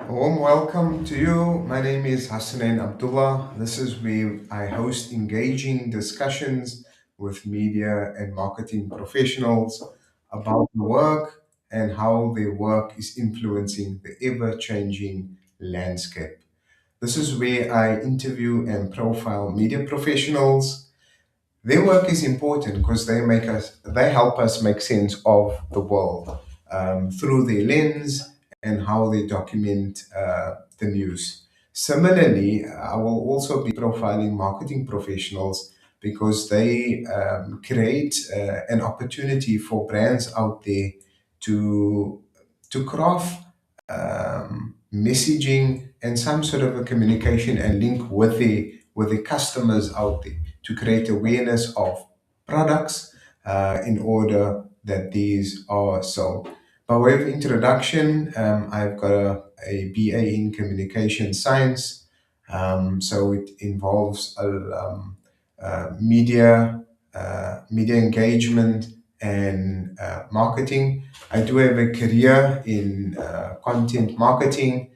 A warm welcome to you. My name is Hasanain Abdullah. This is where I host engaging discussions with media and marketing professionals about the work and how their work is influencing the ever changing landscape. This is where I interview and profile media professionals. Their work is important because they help us make sense of the world through their lens and how they document the news. Similarly, I will also be profiling marketing professionals because they create an opportunity for brands out there to craft messaging and some sort of a communication and link with the customers out there to create awareness of products in order that these are sold. By way of introduction, I've got a BA in communication science, so it involves media engagement and marketing. I do have a career in content marketing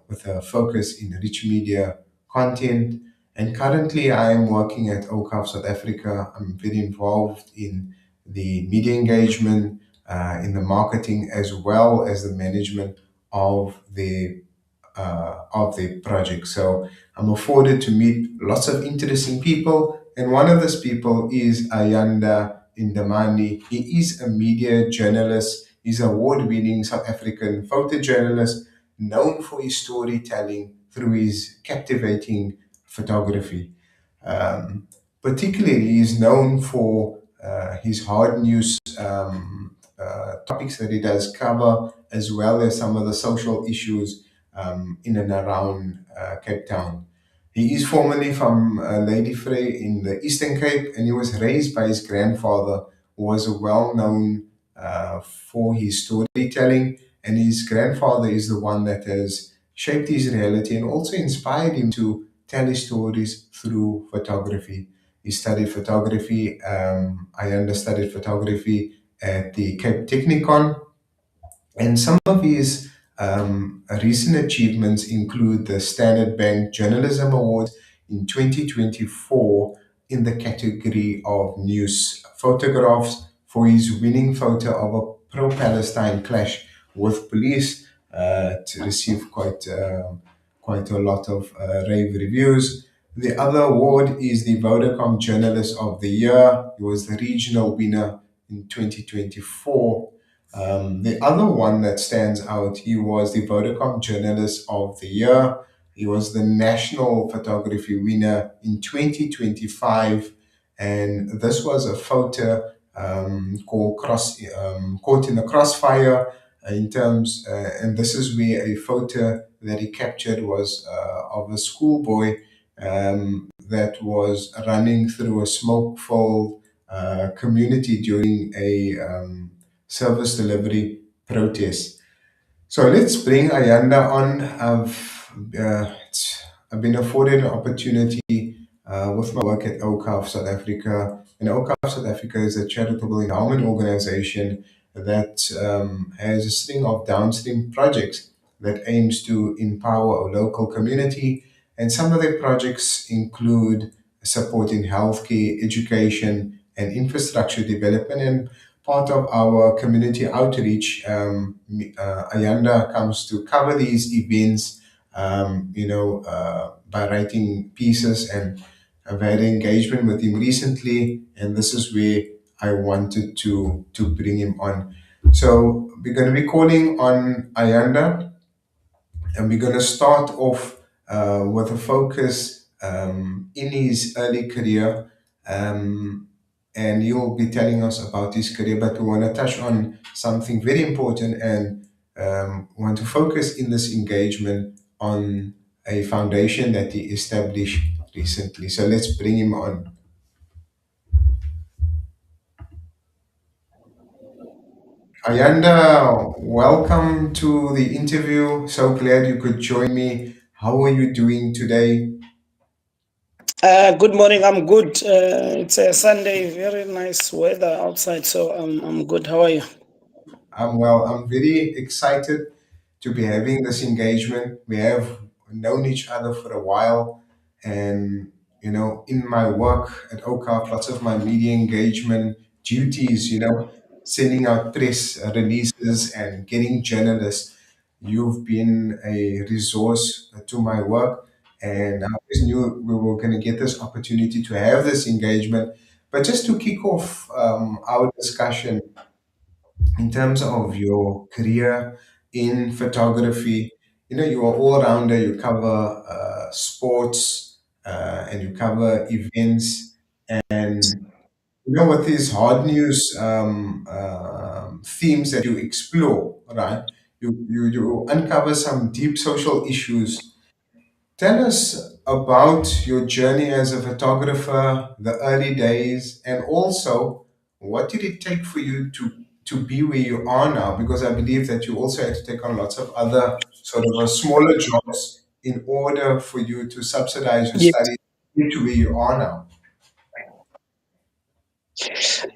with a focus in rich media content. And currently, I am working at OCAF South Africa. I'm very involved in the media engagement, in the marketing, as well as the management of the project. So I'm afforded to meet lots of interesting people, and one of those people is Ayanda Ndamane. He is a media journalist. He's an award-winning South African photojournalist, known for his storytelling through his captivating photography. Um, Particularly, he's known for his hard news topics that he does cover, as well as some of the social issues in and around Cape Town. He is formerly from Ladyfrey in the Eastern Cape, and he was raised by his grandfather, who was well known for his storytelling. And his grandfather is the one that has shaped his reality and also inspired him to tell his stories through photography. He studied photography. I understudied photography at the Cape Technicon, and some of his recent achievements include the Standard Bank Journalism Award in 2024 in the category of news photographs for his winning photo of a pro-Palestine clash with police, to receive quite a lot of rave reviews. The other award is the Vodacom Journalist of the Year. He was the regional winner in 2024. The other one that stands out, he was the Vodacom Journalist of the Year. He was the National Photography winner in 2025. And this was a photo called Caught in the Crossfire and this is where a photo that he captured was of a schoolboy that was running through a smoke-filled community during a service delivery protest. So let's bring Ayanda on. I've been afforded an opportunity with my work at OCAF South Africa. And OCAF South Africa is a charitable endowment organization that has a string of downstream projects that aims to empower our local community. And some of their projects include supporting healthcare, education, and infrastructure development. And part of our community outreach, Ayanda comes to cover these events, by writing pieces, and I've had engagement with him recently, and this is where I wanted to bring him on. So we're going to be calling on Ayanda, and we're going to start off with a focus in his early career. And he'll be telling us about his career, but we want to touch on something very important and want to focus in this engagement on a foundation that he established recently. So let's bring him on. Ayanda, welcome to the interview. So glad you could join me. How are you doing today? Good morning. I'm good. It's a Sunday, very nice weather outside, so I'm good. How are you? I'm well. I'm very excited to be having this engagement. We have known each other for a while, and in my work at OCAF, lots of my media engagement duties, sending out press releases and getting journalists. You've been a resource to my work, and I always knew we were going to get this opportunity to have this engagement. But just to kick off our discussion, in terms of your career in photography, you are all rounder. You cover sports, and you cover events, and with these hard news themes that you explore, right? You uncover some deep social issues. Tell us about your journey as a photographer, the early days, and also what did it take for you to be where you are now? Because I believe that you also had to take on lots of other sort of smaller jobs in order for you to subsidize your Yes. studies into where you are now.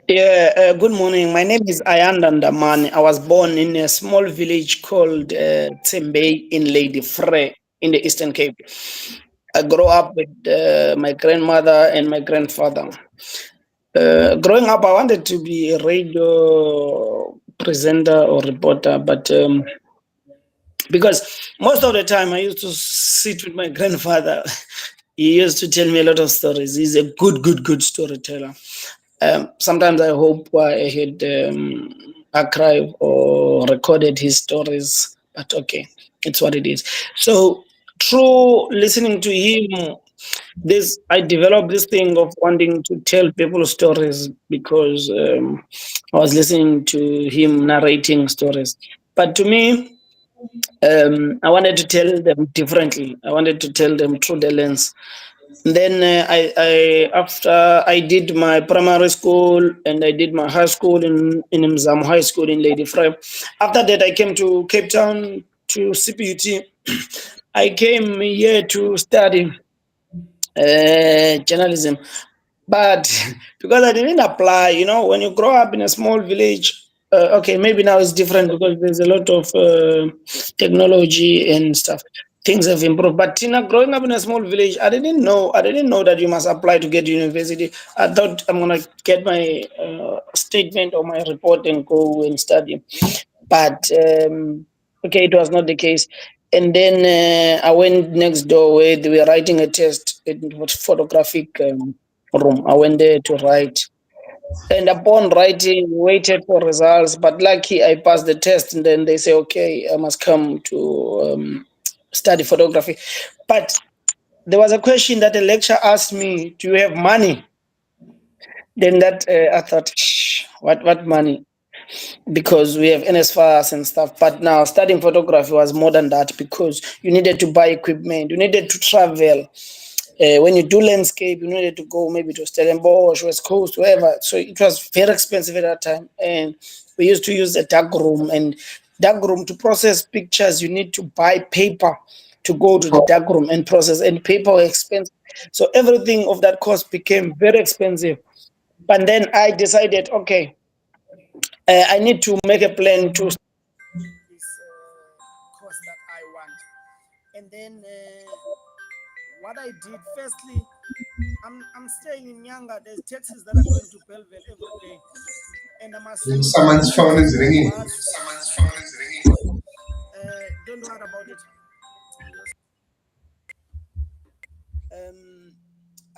Yeah, good morning. My name is Ayanda Ndamane. I was born in a small village called Tsembey in Lady Frey in the Eastern Cape. I grew up with my grandmother and my grandfather. Growing up, I wanted to be a radio presenter or reporter, but because most of the time I used to sit with my grandfather. He used to tell me a lot of stories. He's a good storyteller. Sometimes I hope I had archived or recorded his stories, but okay, it's what it is. So through listening to him, this I developed this thing of wanting to tell people stories because I was listening to him narrating stories. But to me, I wanted to tell them differently. I wanted to tell them through the lens. Then I after I did my primary school and I did my high school in Mzam High School in Lady Frey. After that, I came to Cape Town to CPUT. I came here to study journalism, but because I didn't apply, when you grow up in a small village, okay, maybe now it's different because there's a lot of technology and stuff. Things have improved, but growing up in a small village, I didn't know that you must apply to get to university. I thought I'm gonna get my statement or my report and go and study, but okay, it was not the case. And then I went next door where they were writing a test. It was photographic room. I went there to write. And upon writing, waited for results. But lucky, I passed the test. And then they say, okay, I must come to study photography. But there was a question that the lecturer asked me, do you have money? Then that I thought, "Shh, what money? Because we have NSFAS and stuff. But now studying photography was more than that because you needed to buy equipment, you needed to travel. When you do landscape, you needed to go maybe to Stellenbosch, West Coast, wherever. So it was very expensive at that time. And we used to use a dark room. And dark room to process pictures, you need to buy paper to go to the dark room and process. And paper were expensive. So everything of that cost became very expensive. But then I decided, okay, I need to make a plan to this course that I want. And then what I did, firstly, I'm staying in Nyanga. There's taxis that are going to Belleville every day, and I must use those Someone's phone taxis is as ringing. bus. Someone's phone is ringing. Don't worry about it. Um,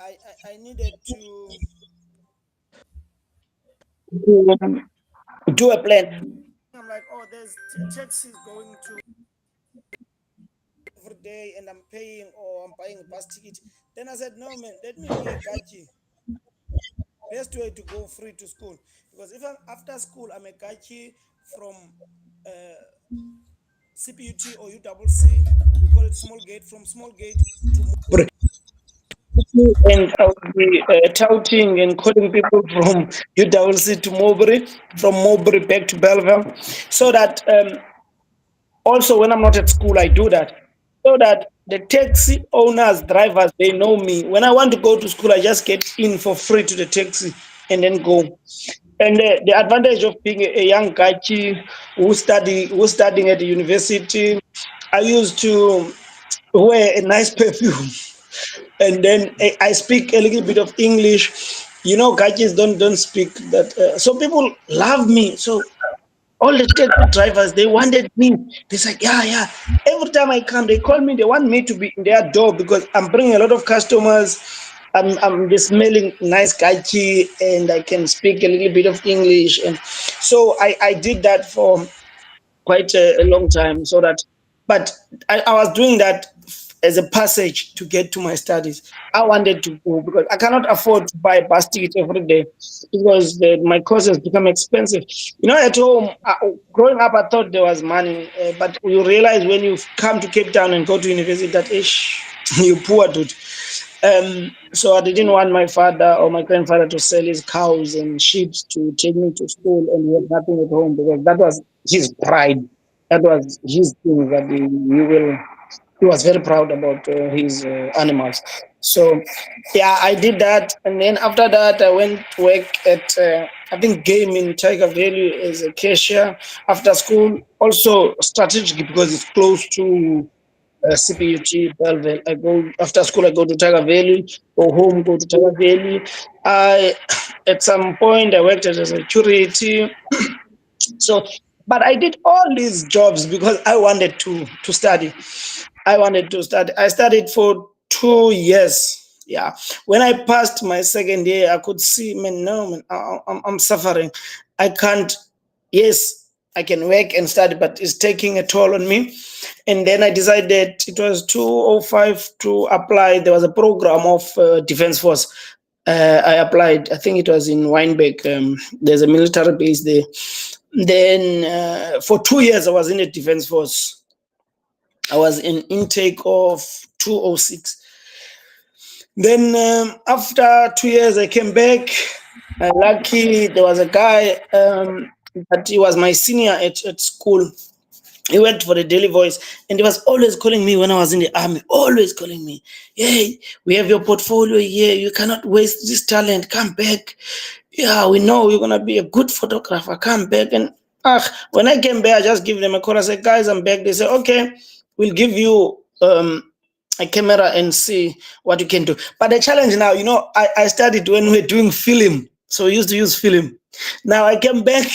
I needed to do a plan. I'm like, oh, there's taxis going to every day, and I'm paying or I'm buying a bus ticket. Then I said, no, man, let me be a gachi. Best way to go free to school, because if I'm after school, I'm a gachi from uh, CPUT or UCC. We call it small gate, from small gate to Mobri. And I will be touting and calling people from UCC to Mobri, from Mobri back to Belleville, so that also when I'm not at school, I do that, so that the taxi owners, drivers, they know me. When I want to go to school, I just get in for free to the taxi and then go. And the advantage of being a young guy who's studying at the university, I used to wear a nice perfume, and then I speak a little bit of English. You know, Gajis don't speak that, so people love me. So all the taxi drivers, they wanted me. They said, yeah, yeah. Every time I come, they call me. They want me to be in their door because I'm bringing a lot of customers. I'm just smelling nice gachi, and I can speak a little bit of English. And so I did that for quite a long time. So that, but I was doing that as a passage to get to my studies. I wanted to go because I cannot afford to buy a bus ticket every day because my courses become expensive. You know, at home, growing up, I thought there was money, but you realize when you come to Cape Town and go to university that ish, you poor dude. So I didn't want my father or my grandfather to sell his cows and sheep to take me to school and he had nothing at home because that was his pride. That was his thing that he was very proud about his animals. So yeah, I did that, and then after that, I went to work at I think game in Tiger Valley as a cashier after school. Also strategic because it's close to CPUT, Belleville. I go after school. I go to Tiger Valley. Go home. Go to Tiger Valley. I at some point I worked as a security. So, but I did all these jobs because I wanted to study. I wanted to study. I studied for 2 years. Yeah. When I passed my second year, I could see, man, no, man, I'm suffering. I can't. Yes, I can work and study, but it's taking a toll on me. And then I decided it was 205 to apply. There was a program of Defense Force. I applied. I think it was in Weinberg. There's a military base there. Then for 2 years, I was in the Defense Force. I was in intake of 206. Then after 2 years, I came back. Lucky, there was a guy that he was my senior at school. He worked for the Daily Voice, and he was always calling me when I was in the army. Always calling me, "Hey, we have your portfolio here. You cannot waste this talent. Come back. Yeah, we know you're gonna be a good photographer. Come back." And when I came back, I just give them a call. I said, "Guys, I'm back." They said, "Okay, we'll give you a camera and see what you can do." But the challenge now, I studied when we were doing film, so we used to use film. Now I came back.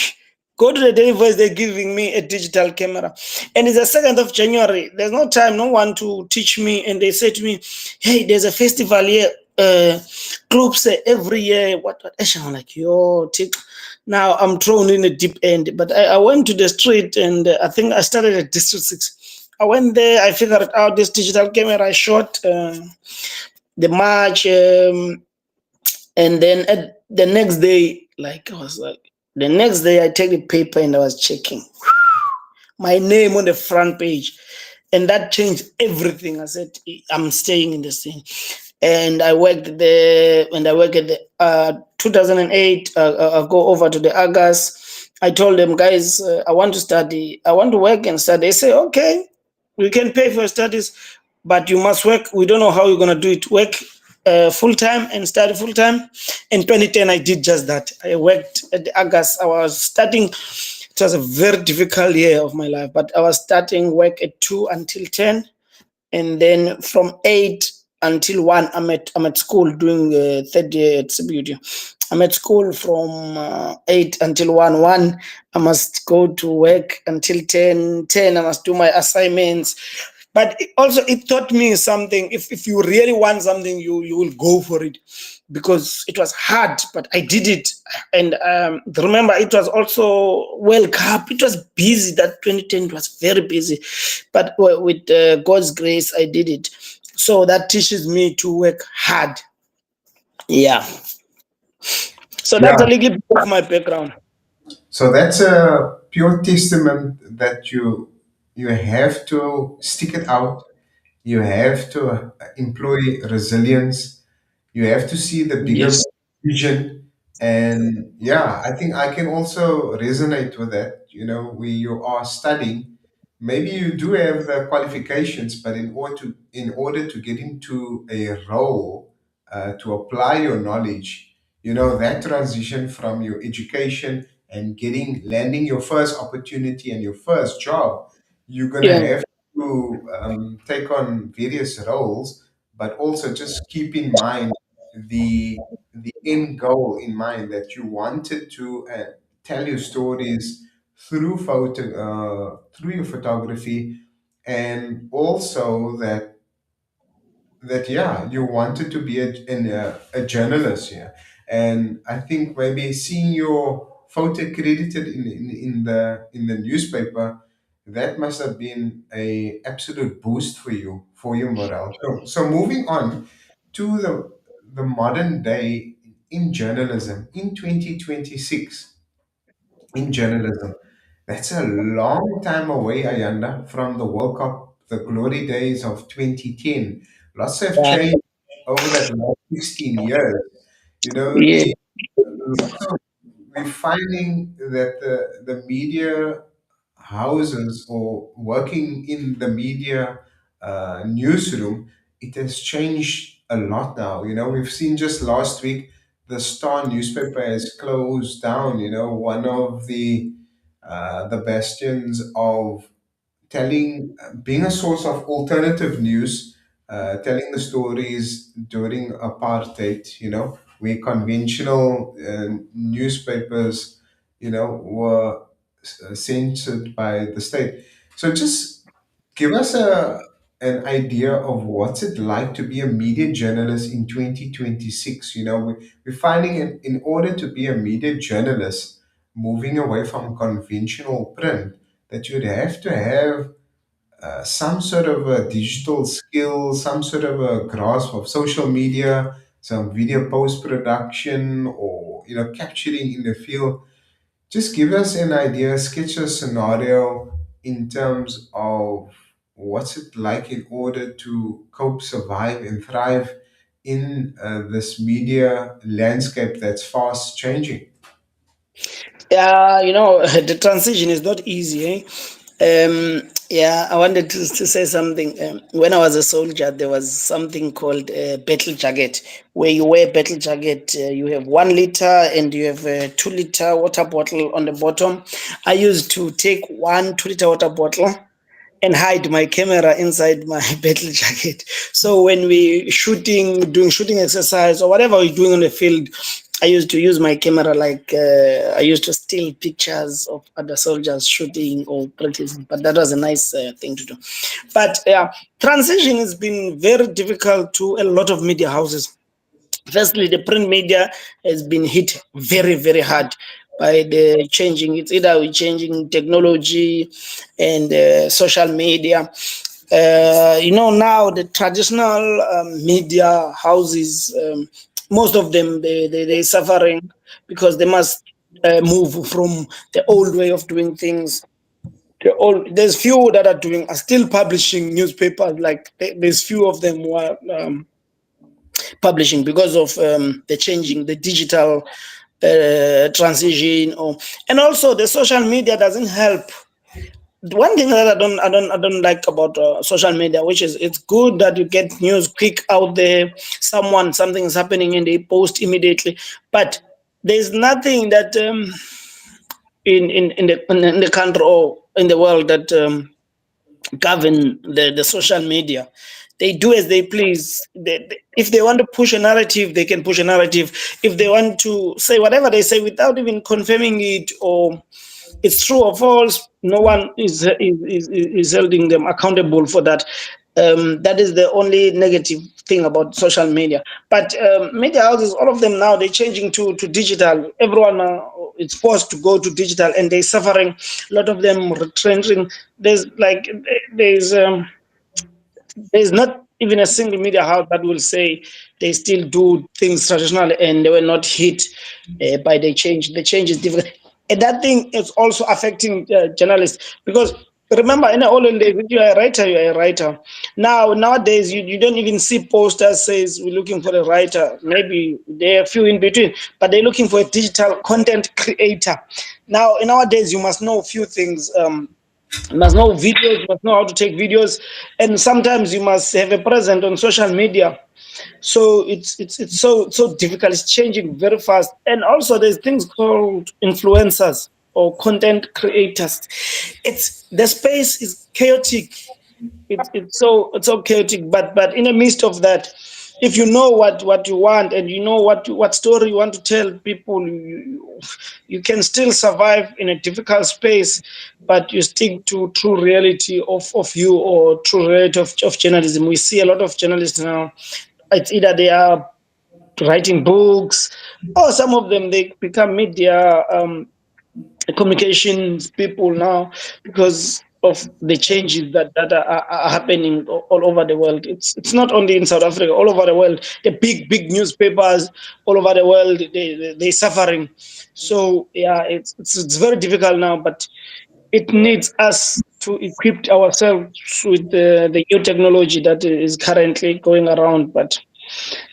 Go to the Daily Voice, they're giving me a digital camera. And it's the 2nd of January. There's no time, no one to teach me. And they say to me, hey, there's a festival here. Groups every year. What? And I'm like, yo, tick. Now I'm thrown in the deep end. But I went to the street and I think I started at District 6. I went there, I figured out this digital camera. I shot the march. And then at the next day, like I was like, the next day I take the paper and I was checking my name on the front page. And that changed everything. I said, I'm staying in this thing. And I worked there, and I worked at the 2008. I go over to the Agas. I told them, guys, I want to study. I want to work and study. They say, okay, we can pay for your studies, but you must work. We don't know how you're going to do it. Work full time and study full time. In 2010, I did just that. I worked at the Agas. I was starting. It was a very difficult year of my life, but I was starting work at 2 until 10, and then from 8 until 1, I'm at school doing third year at CBUT. I'm at school from 8 until 1. I must go to work until 10. I must do my assignments. But it taught me something. If you really want something, you will go for it, because it was hard, but I did it. And remember, it was also World Cup. It was busy. That 2010 was very busy, but with God's grace, I did it. So that teaches me to work hard. Yeah. So that's Yeah. a little bit of my background. So that's a pure testament that you have to stick it out. You have to employ resilience. You have to see the bigger Yes. vision. And yeah, I think I can also resonate with that. Where you are studying, maybe you do have the qualifications, but in order to get into a role, to apply your knowledge, that transition from your education and getting landing your first opportunity and your first job, you're gonna Yeah. have to take on various roles, but also just keep in mind the end goal in mind that you wanted to tell your stories through your photography, and also that yeah, you wanted to be a journalist, yeah. And I think maybe seeing your photo credited in the newspaper, that must have been a absolute boost for you, for your morale. So moving on to the modern day in journalism in 2026, in journalism, that's a long time away, Ayanda, from the World Cup, the glory days of 2010. Lots have Yeah. changed over that last 16 years. You know, Yeah. lots of, we're finding that the media houses or working in the media newsroom, it has changed a lot now. You know, we've seen just last week the Star newspaper has closed down. You know, one of the bastions of telling, being a source of alternative news, telling the stories during apartheid, you know, where conventional newspapers, you know, were censored by the state. So just give us an idea of what's it like to be a media journalist in 2026. You know, we're finding in order to be a media journalist, moving away from conventional print, that you'd have to have some sort of a digital skill, some sort of a grasp of social media, some video post production, or you know, capturing in the field. Just give us an idea, sketch a scenario in terms of what's it like in order to cope, survive, and thrive in this media landscape that's fast changing. Yeah, the transition is not easy, eh? Yeah, I wanted to say something. When I was a soldier, there was something called battle jacket, where you wear battle jacket. You have 1 liter and you have a 2 liter water bottle on the bottom. I used to take 1 2 liter water bottle and hide my camera inside my battle jacket. So when we doing shooting exercise or whatever we're doing on the field, I used to use my camera like I used to steal pictures of other soldiers shooting or practicing. But that was a nice thing to do. But yeah, transition has been very difficult to a lot of media houses. Firstly, the print media has been hit very, very hard by the changing. It's either we changing technology and social media. Now the traditional media houses, most of them they're suffering because they must move from the old way of doing things. There's few that are still publishing newspapers. Like there's few of them who are publishing because of the changing, the digital transition, and also the social media doesn't help. One thing that I don't like about social media, which is it's good that you get news quick out there. Something is happening and they post immediately, but there's nothing that in the country or in the world that govern the social media. They do as they please. If they want to push a narrative, they can push a narrative. If they want to say whatever they say without even confirming it or it's true or false, no one is holding them accountable for that. That is the only negative thing about social media. But media houses, all of them now, they're changing to digital. Everyone is forced to go to digital, and they're suffering. A lot of them retrenching. There's like there's there's not even a single media house that will say they still do things traditional and they were not hit by the change. The change is different. And that thing is also affecting journalists because remember, in the olden days, if you are a writer, you are a writer. Nowadays, you don't even see posters says we're looking for a writer. Maybe there are a few in between, but they're looking for a digital content creator. Now, nowadays, you must know a few things. You must know videos, you must know how to take videos, and sometimes you must have a presence on social media. So it's so difficult. It's changing very fast, and also there's things called influencers or content creators. It's the space is chaotic. It's so chaotic. But in the midst of that, if you know what you want, and you know what story you want to tell people, you can still survive in a difficult space, but you stick to true reality of you, or true reality of journalism. We see a lot of journalists now. It's either they are writing books, or some of them they become media communications people now, because of the changes that are happening all over the world. It's not only in South Africa, all over the world. The big newspapers all over the world, they're suffering. So yeah, it's very difficult now, but it needs us to equip ourselves with the new technology that is currently going around. But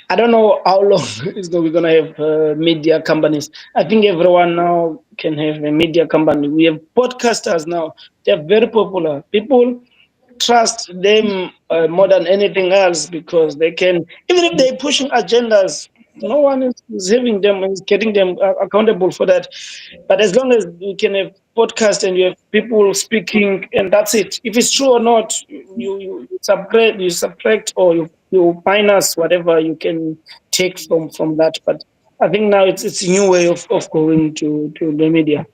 I don't know how long is we're gonna have media companies. I think everyone now can have a media company. We have podcasters now. They're very popular. People trust them more than anything else, because they can, even if they're pushing agendas, no one is having them, is getting them accountable for that. But as long as you can have podcast and you have people speaking, and that's it. If it's true or not, you subtract, or you minus whatever you can take from that. But I think now it's a new way of going to the media.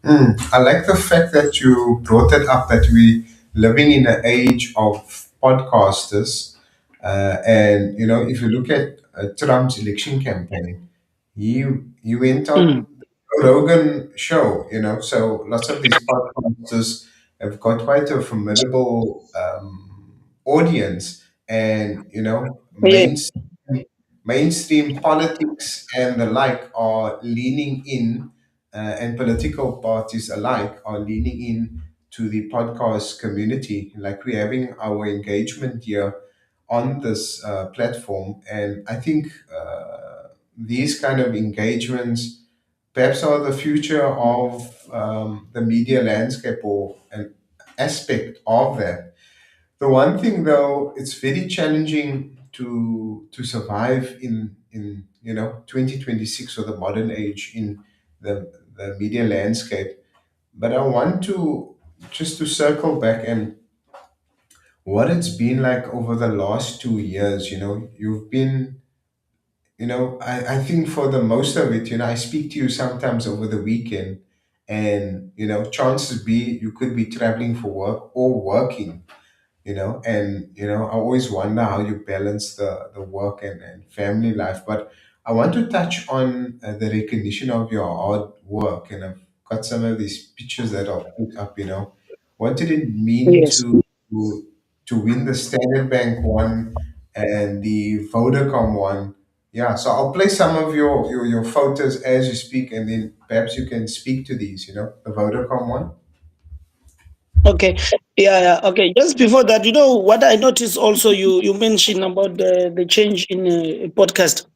I like the fact that you brought it up, that we living in an age of podcasters, and if you look at Trump's election campaign, he went Mm. on the Rogan show. So lots of these podcasters have got quite a formidable audience, and Yeah. mainstream politics and the like are leaning in, and political parties alike are leaning in to the podcast community. Like, we're having our engagement here on this platform, and I think these kind of engagements perhaps are the future of the media landscape, or an aspect of that. The one thing, though, it's very challenging to survive in 2026, or the modern age, in the media landscape. But I want to just to circle back, and what it's been like over the last 2 years. You've been, I think for the most of it, I speak to you sometimes over the weekend, and chances be you could be traveling for work or working, and I always wonder how you balance the work and family life. But I want to touch on the recognition of your hard work, and I've got some of these pictures that I'll put up. What did it mean Yes. to win the Standard Bank one and the Vodacom one? Yeah, so I'll play some of your photos as you speak, and then perhaps you can speak to these, the Vodacom one. Okay. Yeah, yeah. Okay. Just before that, what I noticed also, you mentioned about the change in podcast.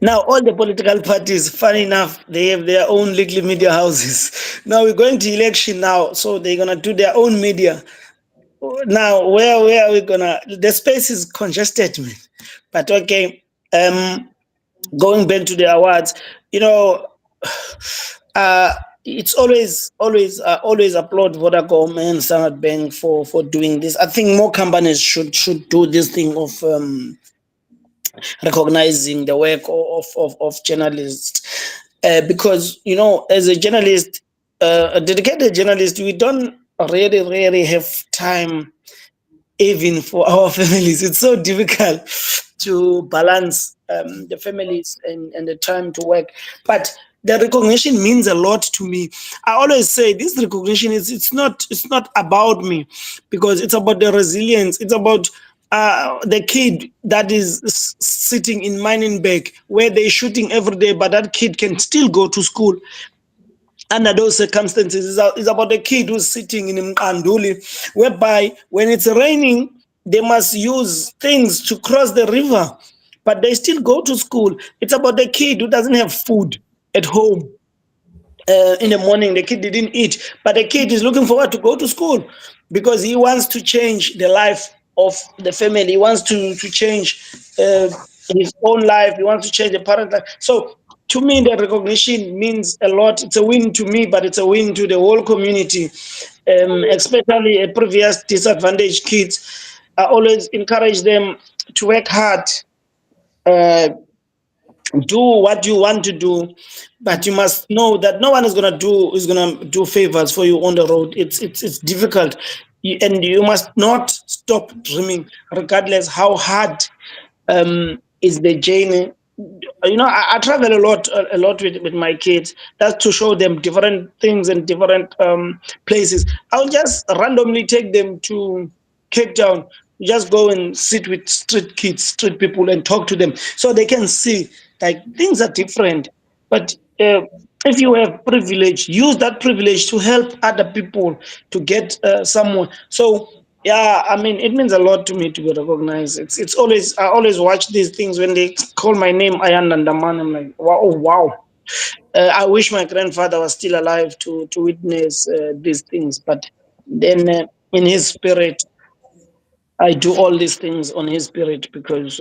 Now, all the political parties, funny enough, they have their own legal media houses. Now we're going to election now, so they're gonna do their own media. Now, where are we gonna? The space is congested, man. But okay. Um, Going back to the awards, you know, uh, it's always applaud Vodacom and Standard Bank for doing this. I think more companies should do this thing of recognizing the work of journalists, because as a journalist, a dedicated journalist, we don't really have time even for our families. It's so difficult to balance the families and the time to work. But the recognition means a lot to me. I always say this recognition it's not about me, because it's about the resilience. It's about the kid that is sitting in Mining where they're shooting every day, but that kid can still go to school under those circumstances. It's about the kid who's sitting in Mkanduli, whereby when it's raining, they must use things to cross the river, but they still go to school. It's about the kid who doesn't have food at home. In the morning, the kid didn't eat, but the kid is looking forward to go to school, because he wants to change the life of the family. He wants to change his own life. He wants to change the parent life. So to me, the recognition means a lot. It's a win to me, but it's a win to the whole community. especially previous disadvantaged kids. I always encourage them to work hard, uh, do what you want to do, but you must know that no one is gonna do favors for you on the road. It's difficult, and you must not stop dreaming, regardless how hard is the journey. I travel a lot with my kids. That's to show them different things and different places. I'll just randomly take them to Cape Town. Just go and sit with street kids, street people, and talk to them so they can see like things are different. But if you have privilege, use that privilege to help other people to get somewhere. So yeah, I mean, it means a lot to me to be recognized. It's always I always watch these things when they call my name Ayanda Ndamane. I'm like, wow, oh, wow. I wish my grandfather was still alive to witness these things. But then, in his spirit, I do all these things on his spirit because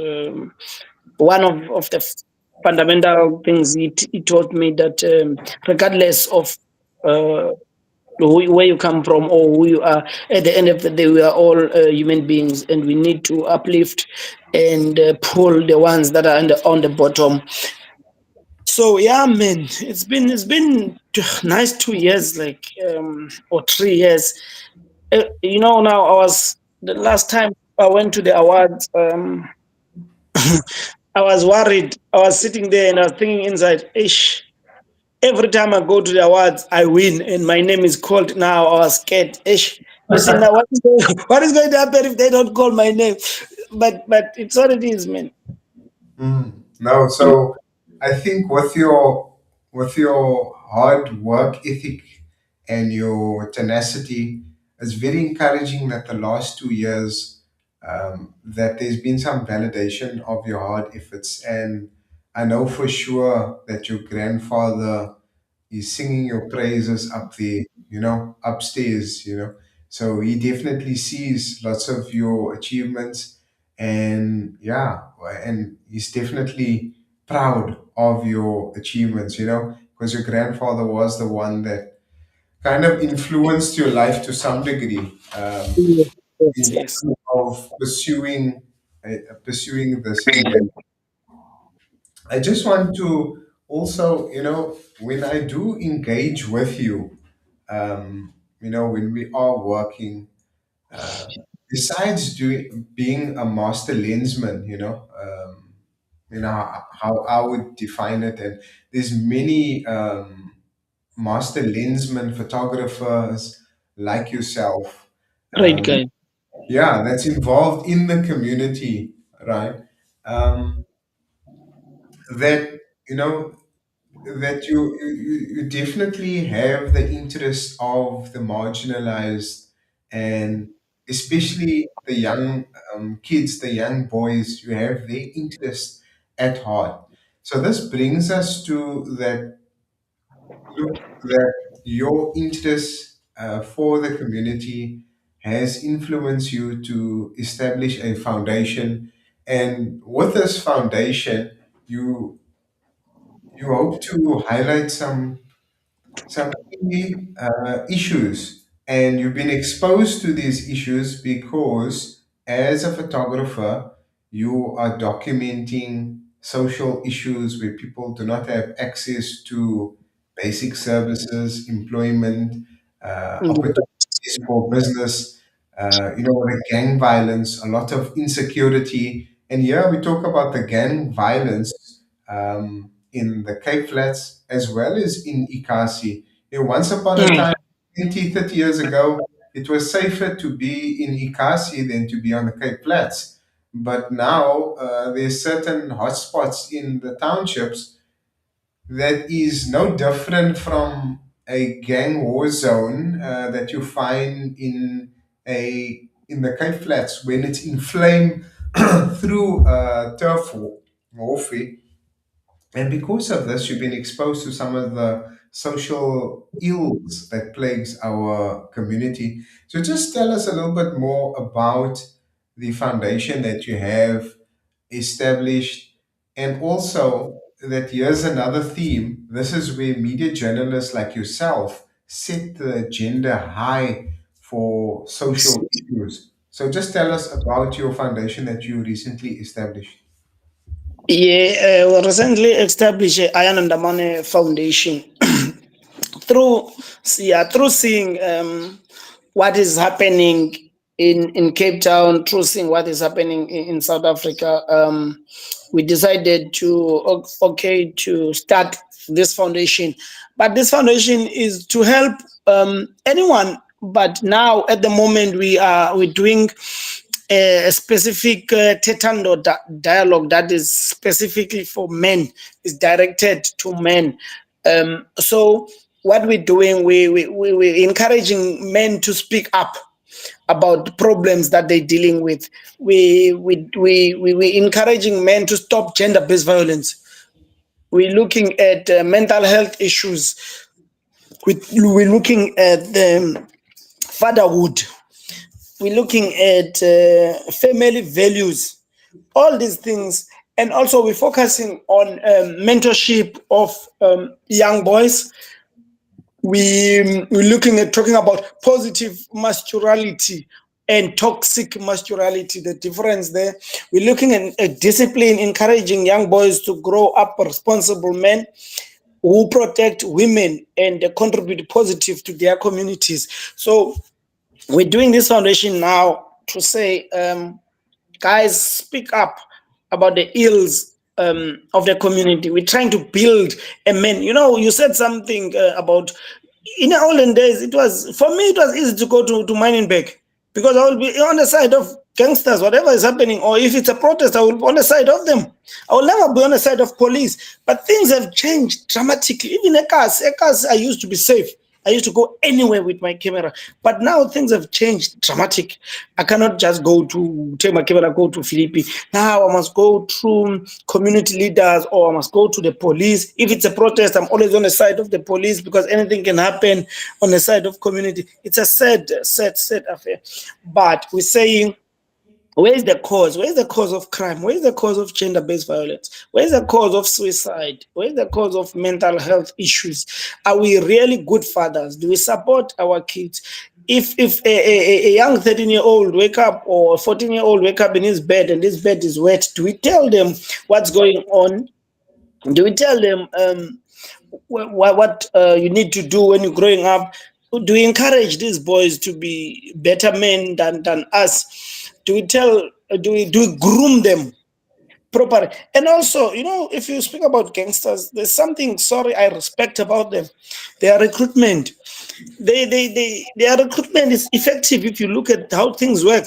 one of the fundamental things he taught me that regardless of uh, where you come from or who you are, at the end of the day, we are all human beings, and we need to uplift and pull the ones that are on the bottom. So yeah, man, it's been nice 2 years, like or 3 years. Now I was the last time I went to the awards. I was worried. I was sitting there and I was thinking inside, ish. Every time I go to the awards, I win, and my name is called. Now I was scared. Ish. You see now what is going to happen if they don't call my name? But it's what it is, man. No, so I think with your hard work ethic and your tenacity, it's very encouraging that the last 2 years that there's been some validation of your hard efforts, and I know for sure that your grandfather is singing your praises up there, upstairs, So he definitely sees lots of your achievements, and yeah, and he's definitely proud of your achievements, because your grandfather was the one that kind of influenced your life to some degree, Yes, in yes. terms of pursuing this. And then I just want to also, when I do engage with you, when we are working, uh, besides being a master lensman, how I would define it, and there's many master lensman photographers like yourself, Great um, guy. yeah, that's involved in the community, right? Um, that you know that you definitely have the interest of the marginalized, and especially the young kids, the young boys. You have their interest at heart. So this brings us to that look that your interest for the community has influenced you to establish a foundation, and with this foundation, you you hope to highlight some key issues, and you've been exposed to these issues because as a photographer you are documenting social issues where people do not have access to basic services, employment, opportunities for business, like gang violence, a lot of insecurity. And here we talk about the gang violence in the Cape Flats as well as in Ikasi. Once upon a Mm. time, 20, 30 years ago, it was safer to be in Ikasi than to be on the Cape Flats. But now there's certain hotspots in the townships that is no different from a gang war zone that you find in the Cape Flats when it's inflamed through warfare. And because of this, you've been exposed to some of the social ills that plagues our community. So just tell us a little bit more about the foundation that you have established, and also that here's another theme. This is where media journalists like yourself set the agenda high for social issues. So just tell us about your foundation that you recently established. Yeah, we recently established Ayanda Ndamane Foundation through through seeing what is happening in Cape Town, through seeing what is happening in South Africa. We decided to okay to start this foundation, but this foundation is to help anyone. But now at the moment we're doing a specific tetando dialogue that is specifically for men, is directed to men. So what we're doing, we're encouraging men to speak up about the problems that they're dealing with. We're encouraging men to stop gender-based violence. We're looking at mental health issues. We're looking at fatherhood. We're looking at family values, all these things. And also we're focusing on mentorship of young boys. We're looking at talking about positive masculinity and toxic masculinity, the difference there. We're looking at discipline, encouraging young boys to grow up responsible men who protect women and contribute positive to their communities. So we're doing this foundation now to say, guys, speak up about the ills of the community. We're trying to build a man. You know, you said something about in the olden days. It was, for me, it was easy to go to Minenberg because I will be on the side of gangsters, whatever is happening, or if it's a protest, I will be on the side of them. I will never be on the side of police. But things have changed dramatically. Even Ekas, I used to be safe. I used to go anywhere with my camera, but now things have changed dramatic. I cannot just go to take my camera, go to Philippi. Now I must go through community leaders or I must go to the police. If it's a protest, I'm always on the side of the police because anything can happen on the side of community. It's a sad affair. But we're saying, where is the cause? Where is the cause of crime? Where is the cause of gender-based violence? Where is the cause of suicide? Where is the cause of mental health issues? Are we really good fathers? Do we support our kids? If a young 13-year-old wake up or a 14-year-old wake up in his bed and his bed is wet, do we tell them what's going on? Do we tell them what you need to do when you're growing up? Do we encourage these boys to be better men than us? Do we tell? Do we groom them properly? And also, you know, if you speak about gangsters, there's something sorry I respect about them. Their recruitment. Their recruitment is effective if you look at how things work,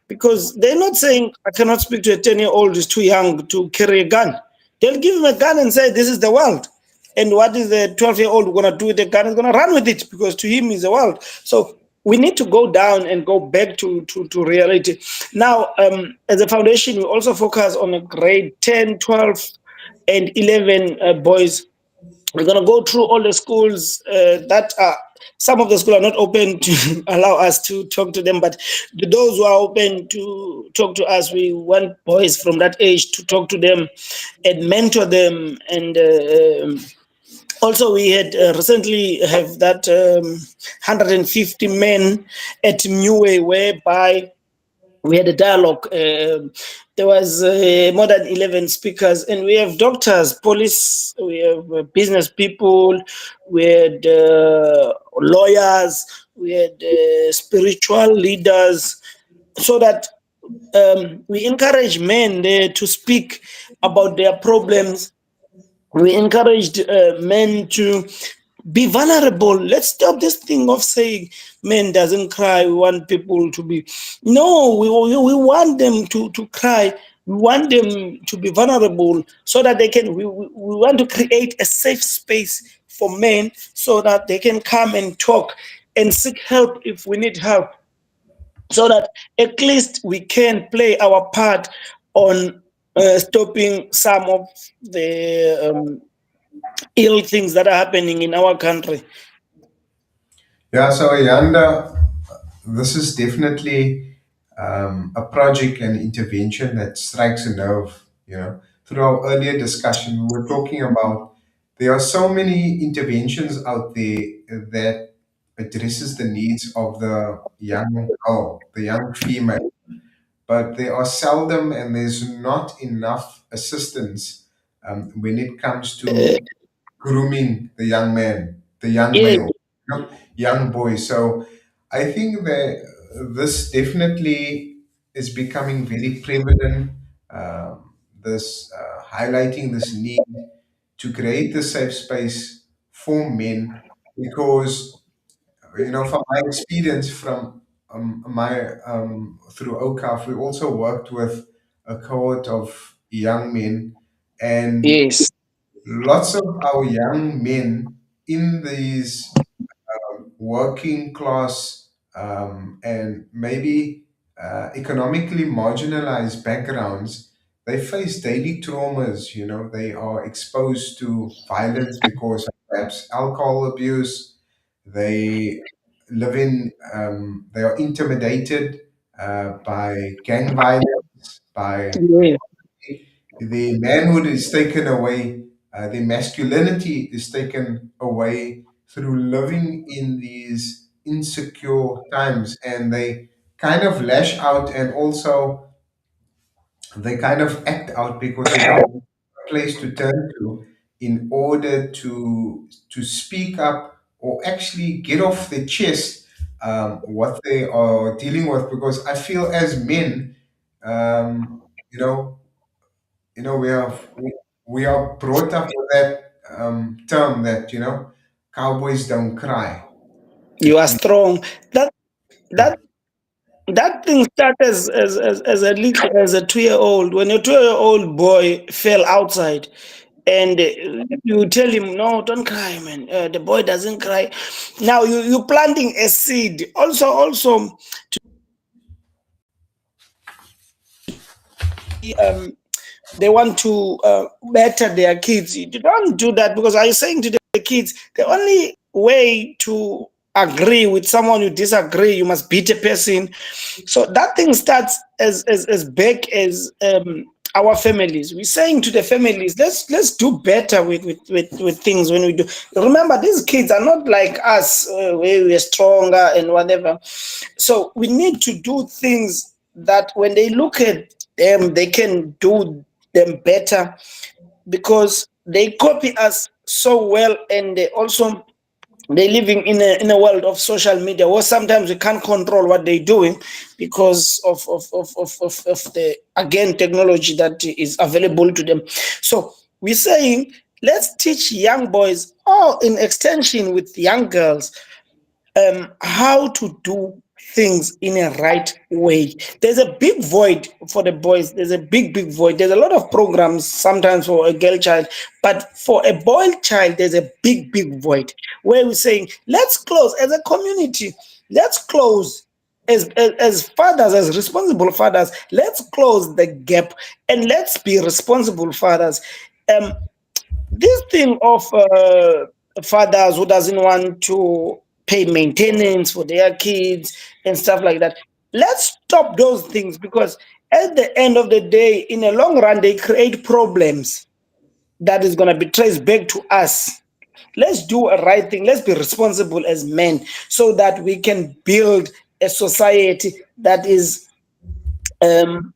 because they're not saying I cannot speak to a 10-year-old who's too young to carry a gun. They'll give him a gun and say this is the world. And what is the 12-year-old going to do with the gun? He's going to run with it because to him is the world. So we need to go down and go back to reality. Now, as a foundation, we also focus on a grade 10, 12, and 11 boys. We're going to go through all the schools that are, some of the schools are not open to allow us to talk to them, but those who are open to talk to us, we want boys from that age to talk to them and mentor them. And also we had recently have that 150 men at New Way, whereby we had a dialogue. There was more than 11 speakers, and we have doctors, police, we have business people, we had lawyers, we had spiritual leaders, so that we encourage men there to speak about their problems. We encouraged men to be vulnerable. Let's stop this thing of saying men doesn't cry. We want people to be, no, we want them to cry. We want them to be vulnerable so that they can, we want to create a safe space for men so that they can come and talk and seek help if we need help, so that at least we can play our part on stopping some of the ill things that are happening in our country. Yeah, so Ayanda, this is definitely a project and intervention that strikes a nerve. You know, through our earlier discussion, we were talking about there are so many interventions out there that addresses the needs of the young girl, the young female, but there are seldom and there's not enough assistance when it comes Uh, to grooming the young man, the young yeah, male, young boy. So I think that this definitely is becoming very prevalent. This highlighting this need to create the safe space for men, because from my experience from my through OCAF, we also worked with a cohort of young men, and yes, lots of our young men in these working class and maybe economically marginalized backgrounds, they face daily traumas. They are exposed to violence because of perhaps alcohol abuse. They live in, they are intimidated by gang violence, by yeah. the manhood is taken away, the masculinity is taken away through living in these insecure times, and they kind of lash out, and also they kind of act out because they don't have a place to turn to in order to speak up or actually get off their chest what they are dealing with. Because I feel as men, um, you know we are brought up with that term that cowboys don't cry. You are strong. That that that thing started as a little as a 2 year old. When a 2 year old boy fell outside, and you tell him, no, don't cry, man. The boy doesn't cry. Now you planting a seed. Also, um, they want to better their kids. You don't do that, because are you saying to the kids the only way to agree with someone you disagree, you must beat a person? So that thing starts as big as our families. We're saying to the families, let's do better with things when we do. Remember, these kids are not like us, where we're stronger and whatever. So we need to do things that when they look at them, they can do them better, because they copy us so well, and they living in a world of social media, where sometimes we can't control what they're doing because of the, again, technology that is available to them. So we're saying, let's teach young boys, or in extension with young girls, how to do things in a right way. There's a big void for the boys. There's a big void. There's a lot of programs sometimes for a girl child, but for a boy child, there's a big void, where we're saying, let's close as a community. Let's close as fathers, as responsible fathers. Let's close the gap, and let's be responsible fathers. Um, this thing of fathers who doesn't want to pay maintenance for their kids and stuff like that, let's stop those things, because at the end of the day, in a long run, they create problems that is going to be traced back to us. Let's do a right thing. Let's be responsible as men, so that we can build a society that is um,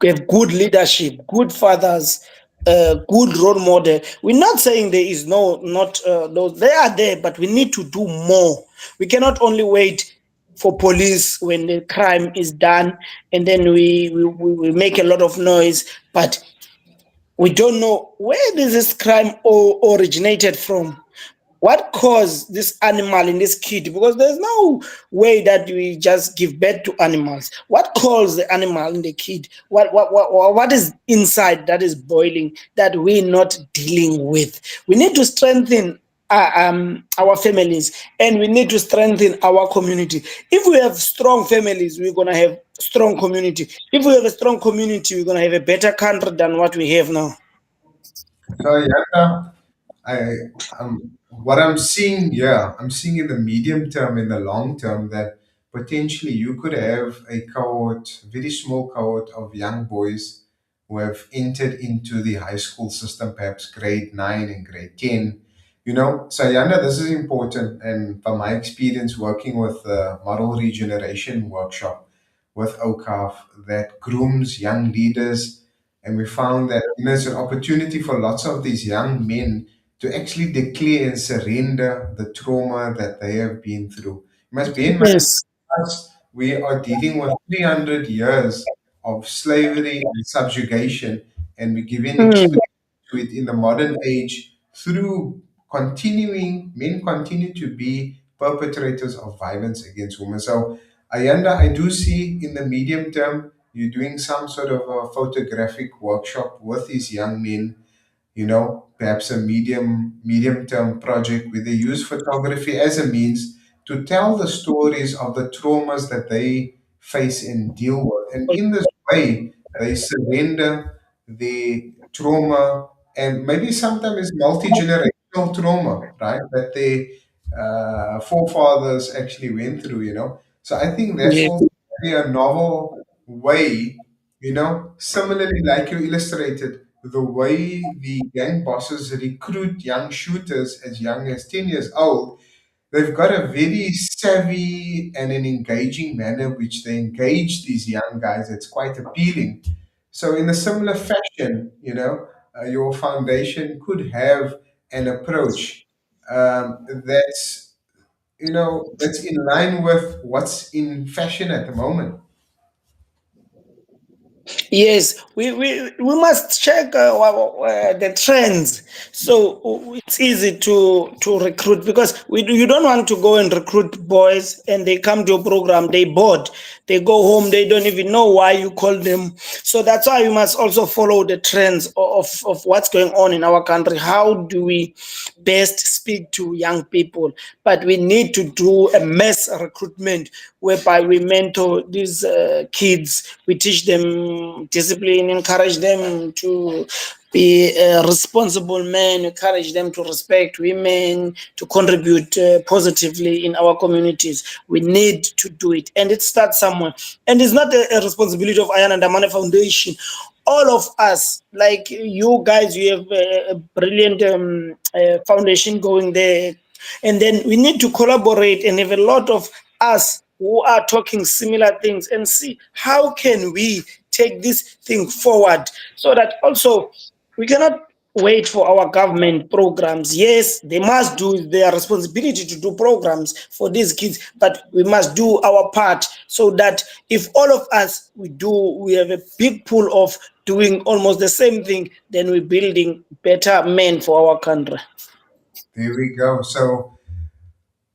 have good leadership, good fathers, good role model. We're not saying there is not those. They are there, but we need to do more. We cannot only wait for police when the crime is done, and then we make a lot of noise, but we don't know where this crime originated from. What caused this animal in this kid? Because there's no way that we just give birth to animals. What caused the animal in the kid? What is inside that is boiling that we're not dealing with? We need to strengthen our families, and we need to strengthen our community. If we have strong families, we're going to have strong community. If we have a strong community, we're going to have a better country than what we have now. So yeah, I what I'm seeing, I'm seeing in the medium term, in the long term, that potentially you could have a cohort, very small cohort of young boys who have entered into the high school system, perhaps grade 9 and grade 10, Sayanda, this is important. And from my experience working with the Model Regeneration Workshop with OCAF that grooms young leaders, and we found that it's an opportunity for lots of these young men to actually declare and surrender the trauma that they have been through. You must be in mind, Yes. we are dealing with 300 years of slavery and subjugation, and we're giving Mm. experience to it in the modern age through men continue to be perpetrators of violence against women. So, Ayanda, I do see in the medium term you're doing some sort of a photographic workshop with these young men, perhaps a medium term project where they use photography as a means to tell the stories of the traumas that they face and deal with. And in this way, they surrender the trauma, and maybe sometimes it's multi-generational trauma, right? That their forefathers actually went through, So I think that's Yeah. also really a novel way, similarly, like you illustrated, the way the gang bosses recruit young shooters as young as 10 years old, they've got a very savvy and an engaging manner which they engage these young guys. It's quite appealing. So, in a similar fashion, your foundation could have an approach that's in line with what's in fashion at the moment. Yes, we must check the trends. So it's easy to recruit because you don't want to go and recruit boys and they come to your program, they bored, they go home, they don't even know why you call them. So that's why you must also follow the trends of what's going on in our country. How do we best speak to young people? But we need to do a mass recruitment whereby we mentor these kids, we teach them discipline, encourage them to be responsible men, encourage them to respect women, to contribute positively in our communities. We need to do it, and it starts somewhere. And it's not a responsibility of Ayanda Ndamane Foundation. All of us, like you guys, you have a brilliant foundation going there, and then we need to collaborate and have a lot of us who are talking similar things and see how can we take this thing forward so that also we cannot wait for our government programs. Yes, they must do their responsibility to do programs for these kids, but we must do our part so that if all of us we have a big pool of doing almost the same thing, then we're building better men for our country. There we go. So,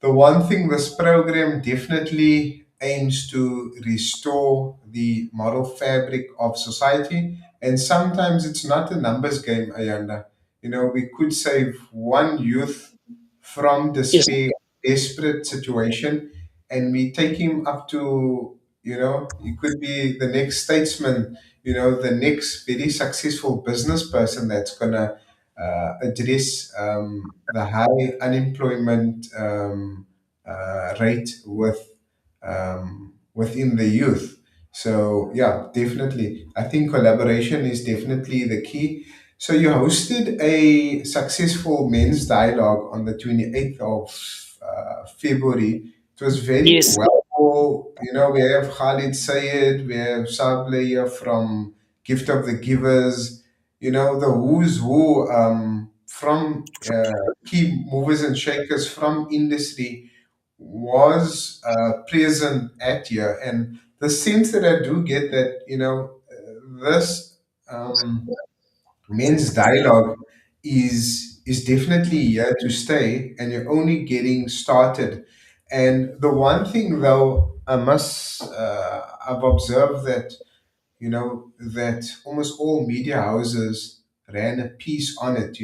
the one thing this program definitely aims to restore the moral fabric of society, and sometimes it's not a numbers game, Ayanda. We could save one youth from Yes. despair, desperate situation, and we take him up to, he could be the next statesman, the next very successful business person that's gonna address the high unemployment rate within the youth. So yeah, definitely. I think collaboration is definitely the key. So you hosted a successful men's dialogue on the 28th of February. It was very Yes. well. We have Khalid Sayed, we have Sable here from Gift of the Givers, the who's who from key movers and shakers from industry was present at here. And the sense that I do get that, this men's dialogue is definitely here to stay, and you're only getting started. And the one thing though, I've observed that that almost all media houses ran a piece on it,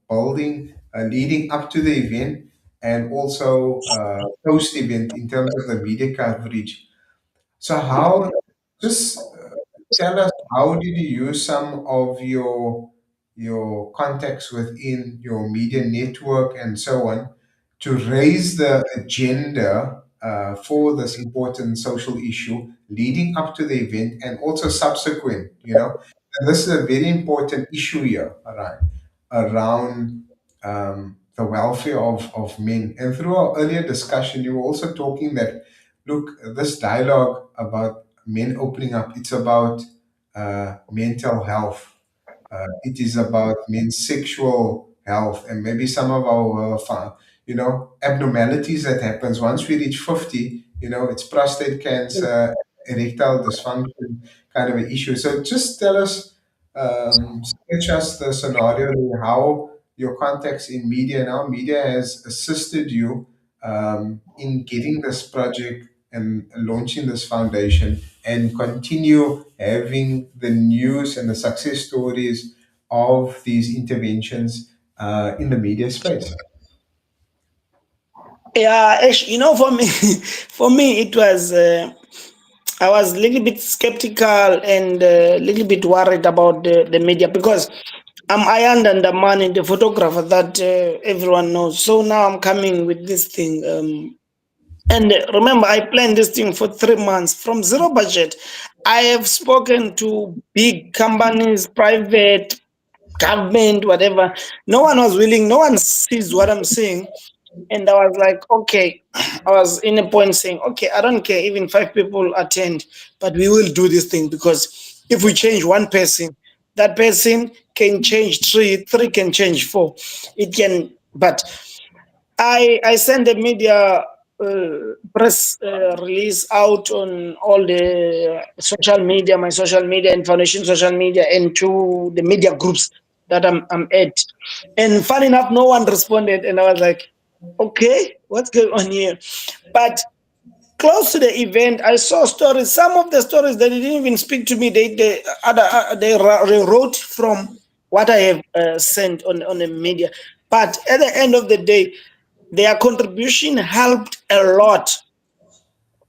building, leading up to the event, and also post event in terms of the media coverage. So, just tell us, how did you use some of your contacts within your media network and so on to raise the agenda for this important social issue leading up to the event and also subsequent, And this is a very important issue here, all right, around the welfare of men. And through our earlier discussion, you were also talking that, look, this dialogue about men opening up, it's about mental health. It is about men's sexual health and maybe some of our, abnormalities that happens once we reach 50. It's prostate cancer, erectile dysfunction kind of an issue. So just tell us, sketch us the scenario, how your contacts in media and how media has assisted you in getting this project and launching this foundation, and continue having the news and the success stories of these interventions in the media space. Yeah, for me, for me, it was. I was a little bit skeptical and a little bit worried about the media because I'm Ayanda Ndamane, the photographer that everyone knows. So now I'm coming with this thing. And remember, I planned this thing for 3 months from zero budget. I have spoken to big companies, private, government, whatever. No one was willing, no one sees what I'm saying. And I was like, okay, I was in a point saying, okay, I don't care, even 5 people attend, but we will do this thing because if we change one person, that person can change three, three can change four. It can, but I sent the media press release out on all the social media, my social media and foundation social media, and to the media groups that I'm at. And fun enough, no one responded, and I was like, okay, what's going on here? But close to the event, I saw stories. Some of the stories they didn't even speak to me. They wrote from what I have sent on the media. But at the end of the day, their contribution helped a lot.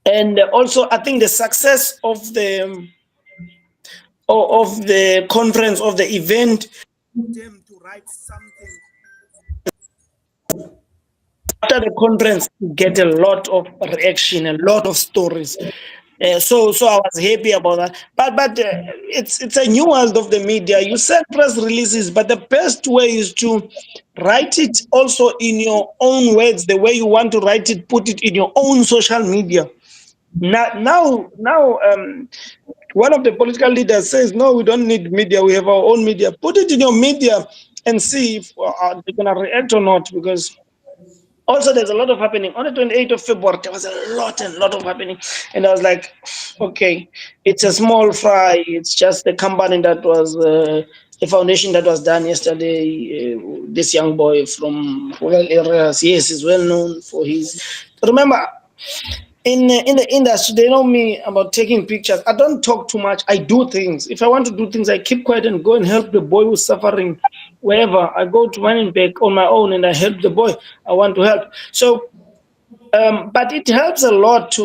And also, I think the success of the conference, of the event, them to write something after the conference, you get a lot of reaction, a lot of stories. So I was happy about that. But it's a new world of the media. You send press releases, but the best way is to write it also in your own words, the way you want to write it. Put it in your own social media. Now, one of the political leaders says, "No, we don't need media. We have our own media. Put it in your media and see if they're gonna react or not." Because also there's a lot of happening on the 28th of February. There was a lot and lot of happening, and I was like, okay, it's a small fry. It's just the company that was a foundation that was done yesterday. This young boy from rural areas, yes, is well known for his. Remember, in the industry, they know me about taking pictures. I don't talk too much. I do things. If I want to do things, I keep quiet and go and help the boy who's suffering wherever. I go to Wannenberg on my own and I help the boy I want to help. So, but it helps a lot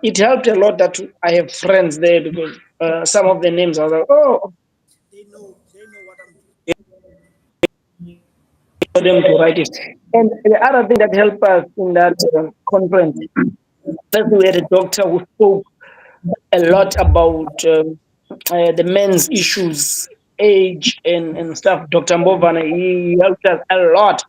it helped a lot that I have friends there because some of the names I was like, oh, they know what I'm doing for them to write it. And the other thing that helped us in that conference, that we had a doctor who spoke a lot about the men's issues, age, and stuff. Dr. Mbovana, he helped us a lot.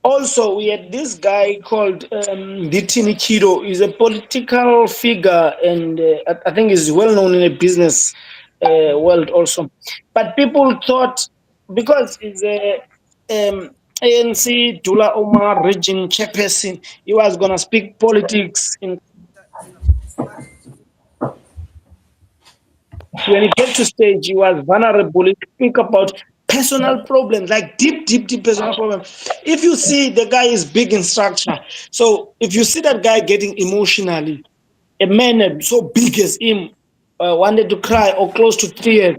Also, we had this guy called Ditini Kido. He's a political figure, and I think he's well known in the business world also. But people thought because he's a ANC Dula Omar region chairperson, he was gonna speak politics in. When he gets to stage, he was vulnerable. He speak about personal problems, like deep personal problems. If you see the guy is big in structure, so if you see that guy getting emotionally, a man so big as him wanted to cry or close to tears,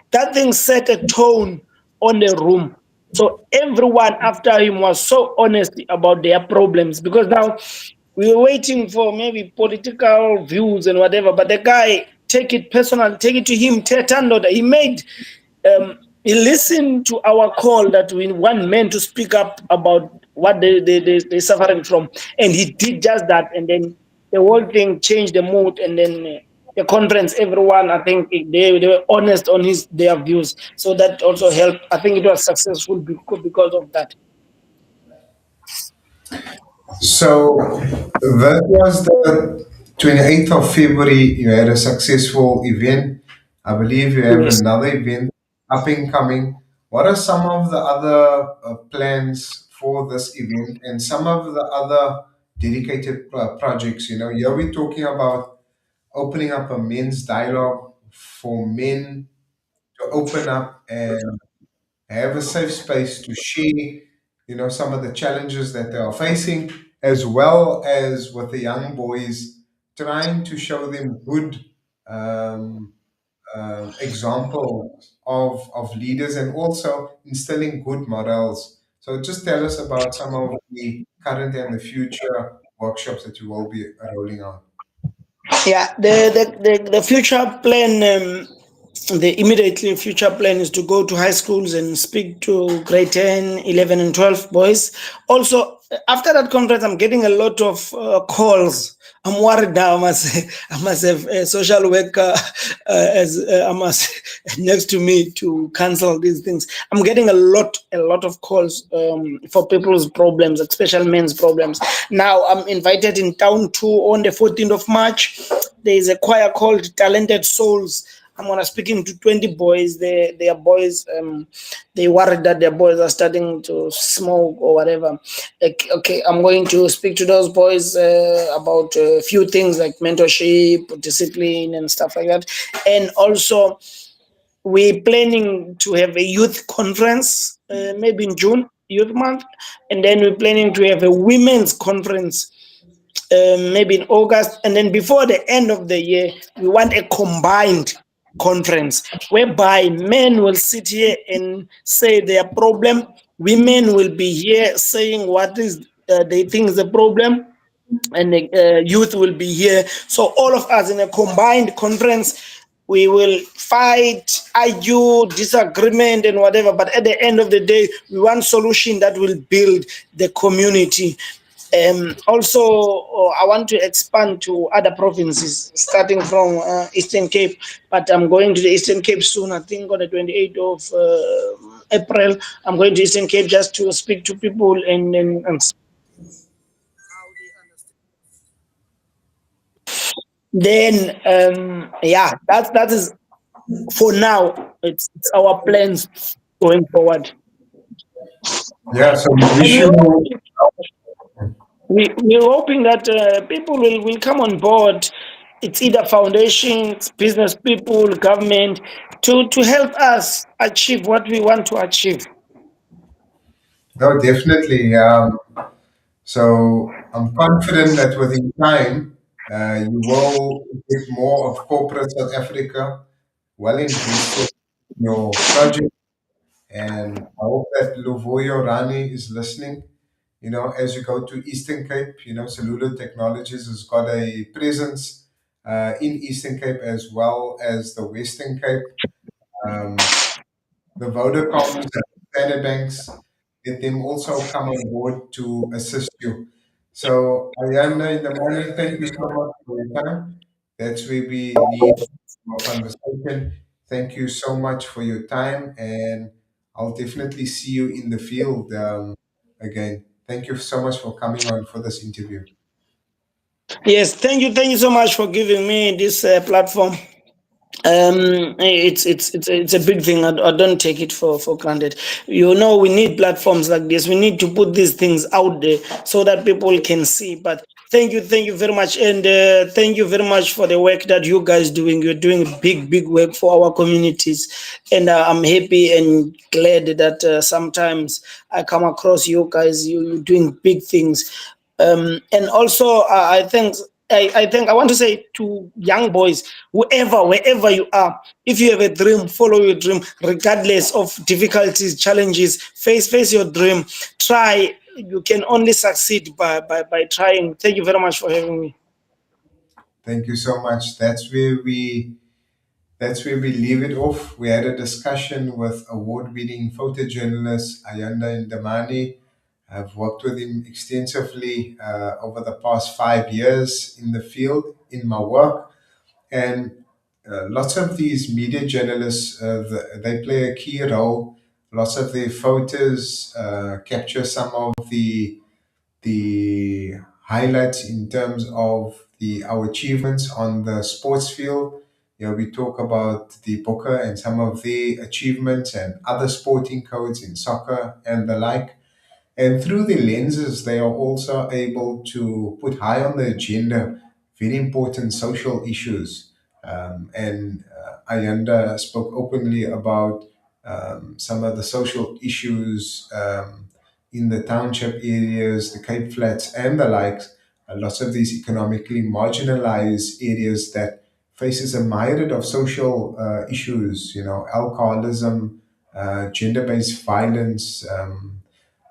that thing set a tone on the room. So everyone after him was so honest about their problems because now we were waiting for maybe political views and whatever, but the guy take it personal, take it to him. He made he listened to our call that we want men to speak up about what they're suffering from, and he did just that, and then the whole thing changed the mood, and then the conference, everyone, I think they were honest on their views, so that also helped. I think it was successful because of that. So that was the 28th of February. You had a successful event. I believe you have Yes. another event up and coming. What are some of the other plans for this event and some of the other dedicated projects? Here we're talking about opening up a men's dialogue for men to open up and have a safe space to share, some of the challenges that they are facing, as well as with the young boys, trying to show them good um, examples of leaders and also instilling good morals. So just tell us about some of the current and the future workshops that you will be rolling out. Yeah, the future plan, the immediately future plan is to go to high schools and speak to grade 10, 11, and 12 boys. Also, after that conference, I'm getting a lot of calls. I'm worried now. I must have a social worker as I must next to me to cancel these things. I'm getting a lot of calls for people's problems, especially men's problems. Now I'm invited in town too on the 14th of March. There is a choir called Talented Souls. I'm gonna speaking to 20 boys. They are boys. They worried that their boys are starting to smoke or whatever. Okay, I'm going to speak to those boys about a few things like mentorship, discipline, and stuff like that. And also, we're planning to have a youth conference, maybe in June, Youth Month, and then we're planning to have a women's conference maybe in August. And then before the end of the year, we want a combined conference whereby men will sit here and say their problem, women will be here saying what is they think is the problem, and the youth will be here. So all of us in a combined conference, we will fight, argue, disagreement, and whatever. But at the end of the day, we want solution that will build the community. Also, I want to expand to other provinces, starting from Eastern Cape. But I'm going to the Eastern Cape soon. I think on the 28th of April, I'm going to Eastern Cape just to speak to people and then yeah, that is for now. It's our plans going forward, Yeah, so we and wish you. we're hoping that people will come on board. It's either foundations, business people, government, to help us achieve what we want to achieve. No, definitely. So I'm confident that within time, you will get more of corporate South Africa well invested in your project. And I hope that Luvoyo Rani is listening. As you go to Eastern Cape, Cellular Technologies has got a presence in Eastern Cape as well as the Western Cape. Um, the Vodacoms and Standard Banks, let them also come on board to assist you. So, Ayanda Ndamane, thank you so much for your time. That's where we leave our conversation. Thank you so much for your time, and I'll definitely see you in the field again. Thank you so much for coming on for this interview. Yes, thank you so much for giving me this platform. It's a big thing. I don't take it for granted. We need platforms like this. We need to put these things out there so that people can see. But thank you very much, and thank you very much for the work that you guys doing. You're doing big work for our communities, and I'm happy and glad that sometimes I come across you guys. You're doing big things, and also I think I want to say to young boys, wherever you are, if you have a dream, follow your dream, regardless of difficulties, challenges. Face your dream. Try. You can only succeed by trying. Thank you very much for having me. Thank you so much. That's where we leave it off. We had a discussion with award-winning photojournalist Ayanda Ndamane. I've worked with him extensively over the past 5 years in the field in my work, and lots of these media journalists they play a key role. Lots of their photos capture some of the the highlights in terms of our achievements on the sports field. We talk about the Bokke and some of the achievements and other sporting codes in soccer and the like. And through the lenses, they are also able to put high on the agenda very important social issues. And Ayanda spoke openly about some of the social issues in the township areas, the Cape Flats, and the likes. Lots of these economically marginalized areas that faces a myriad of social issues, alcoholism, gender-based violence,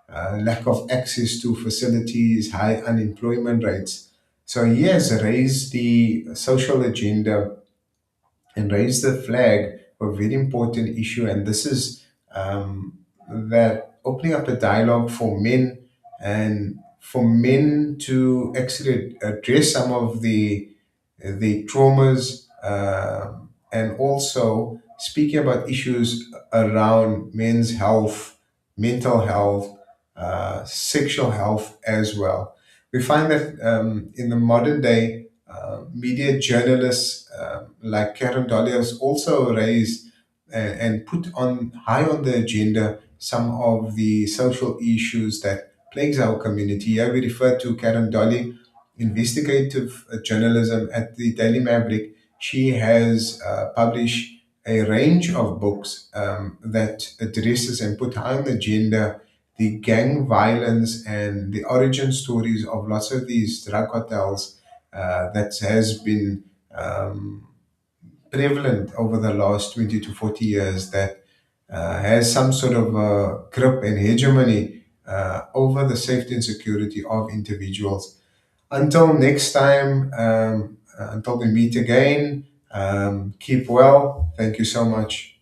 lack of access to facilities, high unemployment rates. So he has raised the social agenda and raised the flag for a very important issue. And this is that opening up a dialogue for men and for men to actually address some of the traumas, and also speaking about issues around men's health, mental health, sexual health as well. We find that in the modern day, media journalists like Karen Dolly has also raised and put on high on the agenda some of the social issues that plagues our community. Here we refer to Karen Dolly, investigative journalism at the Daily Maverick. She has published a range of books that addresses and put high on the agenda the gang violence and the origin stories of lots of these drug cartels that has been prevalent over the last 20 to 40 years, that has some sort of grip and hegemony over the safety and security of individuals. Until next time, until we meet again, keep well. Thank you so much.